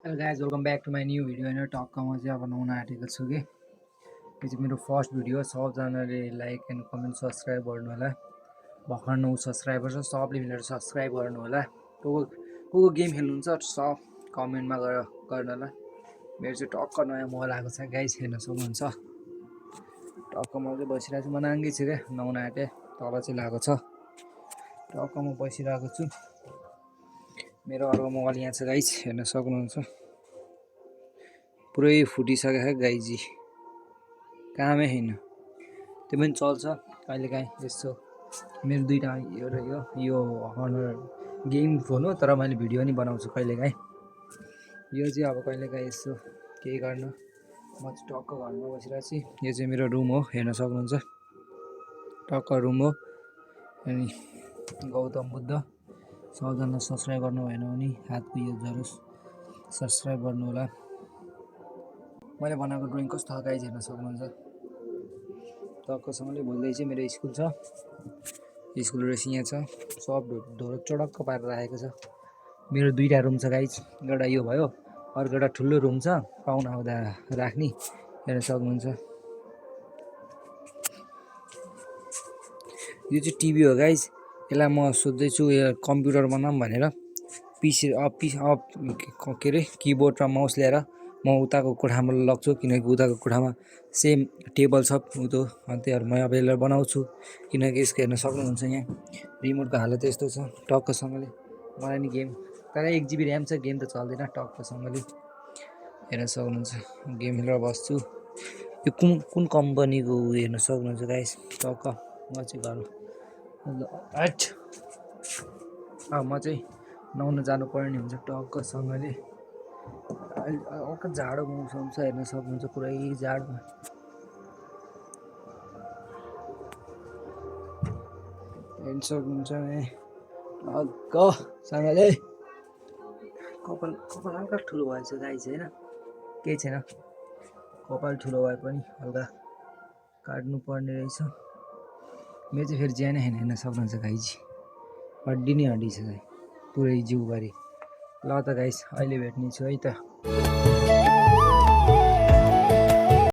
Hello guys welcome back to my new video होइन टक्क म चाहिँ अब नुहाउन आँटेको छु कि यो चाहिँ मेरो फर्स्ट भिडियो हो। सबजनाले लाइक एन्ड कमेन्ट सब्सक्राइब गर्नु होला। भर्खर 9 सब्सक्राइबर छ, सबले मिलेर सब्सक्राइब गर्नु होला। को गेम खेल्नुहुन्छ सब कमेन्टमा गएर गर्नु होला। मेरो चाहिँ टक्क नयाँ मोबाइल आएको छ गाइज, हेर्न सक्नुहुन्छ। टक्क म चाहिँ बसिरहेको छु, म नाङ्गै छु क्या, नुहाउन आँटेँ, तल चाहिँ लगाएको छ। टक्क म बसिरहेको छु, मेरो अर्को मोबाइल यहाँ छ गाइज, हेर्न सक्नुहुन्छ। पुरै फुटिसक्यो गाइजी, कामै छैन। त्यो पनि चल्छ कहिलेकाहीँ यस्तो। मेरो दुईवटा यो र यो हनर गेम फोन हो, तर मैले भिडियो पनि बनाउँछु कहिलेकाहीँ। यो चाहिँ अब कहिलेकाहीँ यसो केही गर्न म चाहिँ टक्क घरमा बसिरहेको छु। यो चाहिँ मेरो रुम हो, हेर्न सक्नुहुन्छ। टक्क रुम हो। अनि गौतम बुद्ध, सबजना सब्सक्राइब गर्नु भएन भने हातको यो जरोस् सब्सक्राइब गर्नु होला। मैले बनाएको ड्रइङ कस्तो गाइज हेर्न सक्नुहुन्छ। टक्कसँगले भोलि चाहिँ मेरो स्कुल छ, स्कुल ड्रेस यहाँ छ, सब ढोरो चडक्क पारेर राखेको छ। मेरो दुईवटा रुम छ गाइज, एउटा यो भयो, अर्को एउटा ठुलो रुम छ पाहुना आउँदा राख्ने, हेर्न सक्नुहुन्छ। यो चाहिँ टिभी हो गाइज, यसलाई म सोच्दैछु यो कम्प्युटर बनाऊँ भनेर। पिसी के अरे किबोर्ड र माउस ल्याएर म उताको कोठामा लग्छु, किनकि उताको कोठामा सेम टेबल छ उतो, त्योहरू म अब यसलाई बनाउँछु। किनकि यसको हेर्न सक्नुहुन्छ यहाँ रिमोटको हालत यस्तो छ। टक्कसँगले मलाई नि गेम, तर 1 GB ऱ्याम छ, गेम त चल्दैन। टक्कसँगले हेर्न सक्नुहुन्छ, गेम खेलेर बस्छु। यो कुन कम्पनीको हेर्न सक्नुहुन्छ गाइस। टक्क म चाहिँ घरमा म चाहिँ नुहाउन जानुपर्ने हुन्छ टक्कसँगले। अर्को जाडो मौसम छ, हेर्न सक्नुहुन्छ, पुरै जाडो। हेर्न सक्नुहुन्छ टक्कसँगले। कपाल हल्का ठुलो भएछ गाइस, होइन केही छैन, कपाल ठुलो भए पनि हल्का काट्नु पर्ने रहेछ। मेरो चाहिँ फेरि ज्यानै छैन, हेर्न सक्नुहुन्छ गाइस, हड्डी नै हड्डी छ पुरै जिउभरि। ल त गाइस, अहिले भेट्ने छु है त।